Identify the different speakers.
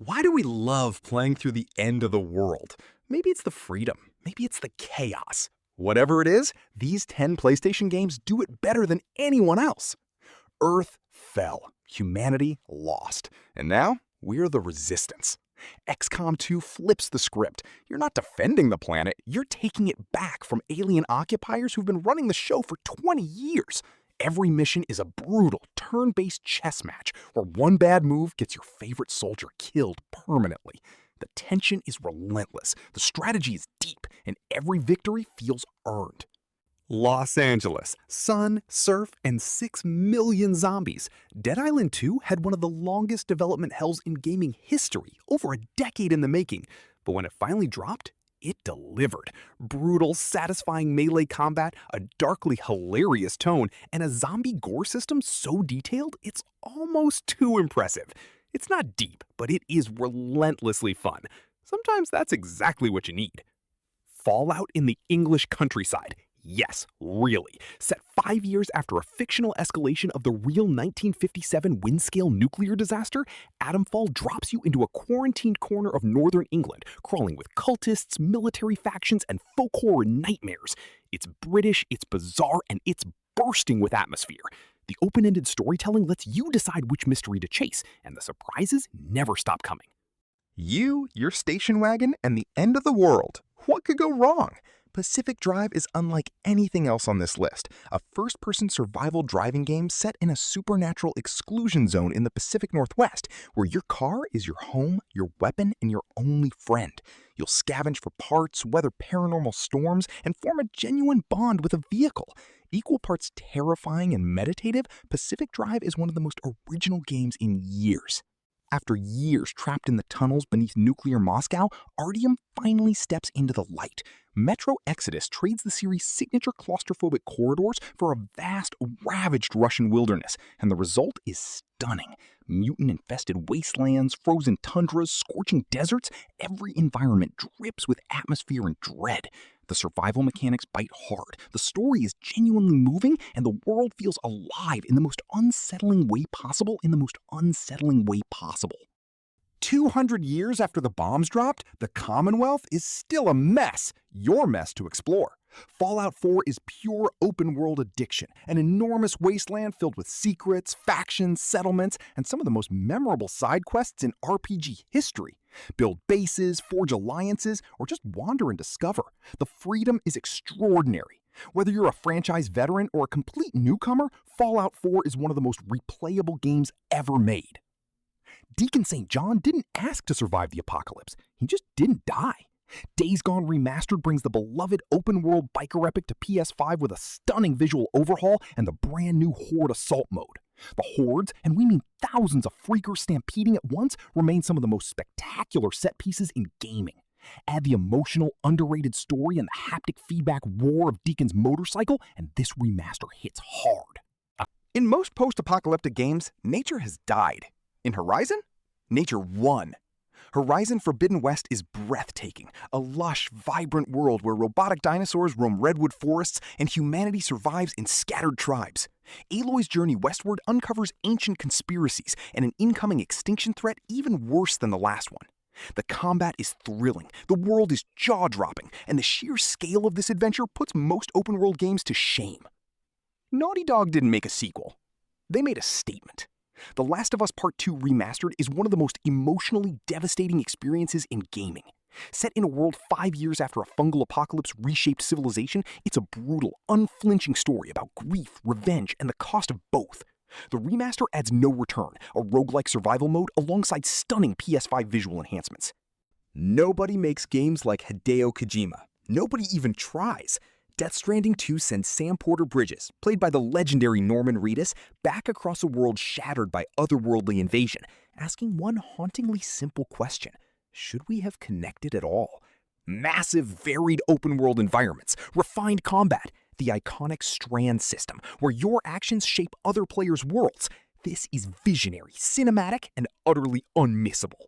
Speaker 1: Why do we love playing through the end of the world? Maybe it's the freedom. Maybe it's the chaos. Whatever it is, these 10 PlayStation games do it better than anyone else. Earth fell. Humanity lost. And now, we're the resistance. XCOM 2 flips the script. You're not defending the planet, you're taking it back from alien occupiers who've been running the show for 20 years. Every mission is a brutal, turn-based chess match where one bad move gets your favorite soldier killed permanently. The tension is relentless, the strategy is deep, and every victory feels earned. Los Angeles, sun, surf, and 6 million zombies. Dead Island 2 had one of the longest development hells in gaming history, over a decade in the making. But when it finally dropped, it delivered. Brutal, satisfying melee combat, a darkly hilarious tone, and a zombie gore system so detailed it's almost too impressive. It's not deep, but it is relentlessly fun. Sometimes that's exactly what you need. Fallout in the English countryside. Yes, really. Set 5 years after a fictional escalation of the real 1957 Windscale nuclear disaster, Atomfall drops you into a quarantined corner of northern England, crawling with cultists, military factions, and folk horror nightmares. It's British, it's bizarre, and it's bursting with atmosphere. The open-ended storytelling lets you decide which mystery to chase, and the surprises never stop coming.
Speaker 2: You, your station wagon, and the end of the world. What could go wrong? Pacific Drive is unlike anything else on this list, a first-person survival driving game set in a supernatural exclusion zone in the Pacific Northwest, where your car is your home, your weapon, and your only friend. You'll scavenge for parts, weather paranormal storms, and form a genuine bond with a vehicle. Equal parts terrifying and meditative, Pacific Drive is one of the most original games in years. After years trapped in the tunnels beneath nuclear Moscow, Artyom finally steps into the light. Metro Exodus trades the series' signature claustrophobic corridors for a vast, ravaged Russian wilderness, and the result is stunning. Mutant-infested wastelands, frozen tundras, scorching deserts, every environment drips with atmosphere and dread. The survival mechanics bite hard, the story is genuinely moving, and the world feels alive in the most unsettling way possible 200 years after the bombs dropped, the Commonwealth is still a mess. Your mess to explore. Fallout 4 is pure open-world addiction, an enormous wasteland filled with secrets, factions, settlements, and some of the most memorable side quests in RPG history. Build bases, forge alliances, or just wander and discover. The freedom is extraordinary. Whether you're a franchise veteran or a complete newcomer, Fallout 4 is one of the most replayable games ever made. Deacon St. John didn't ask to survive the apocalypse. He just didn't die. Days Gone Remastered brings the beloved open-world biker epic to PS5 with a stunning visual overhaul and the brand new Horde Assault mode. The hordes, and we mean thousands of freakers stampeding at once, remain some of the most spectacular set pieces in gaming. Add the emotional, underrated story and the haptic feedback roar of Deacon's motorcycle, and this remaster hits hard. In most post-apocalyptic games, nature has died. In Horizon, nature won. Horizon Forbidden West is breathtaking, a lush, vibrant world where robotic dinosaurs roam redwood forests and humanity survives in scattered tribes. Aloy's journey westward uncovers ancient conspiracies and an incoming extinction threat even worse than the last one. The combat is thrilling, the world is jaw-dropping, and the sheer scale of this adventure puts most open-world games to shame. Naughty Dog didn't make a sequel. They made a statement. The Last of Us Part 2 Remastered is one of the most emotionally devastating experiences in gaming. Set in a world 5 years after a fungal apocalypse reshaped civilization, it's a brutal, unflinching story about grief, revenge, and the cost of both. The remaster adds No Return, a roguelike survival mode alongside stunning PS5 visual enhancements. Nobody makes games like Hideo Kojima. Nobody even tries. Death Stranding 2 sends Sam Porter Bridges, played by the legendary Norman Reedus, back across a world shattered by otherworldly invasion, asking one hauntingly simple question: should we have connected at all? Massive, varied open-world environments, refined combat, the iconic Strand system, where your actions shape other players' worlds. This is visionary, cinematic, and utterly unmissable.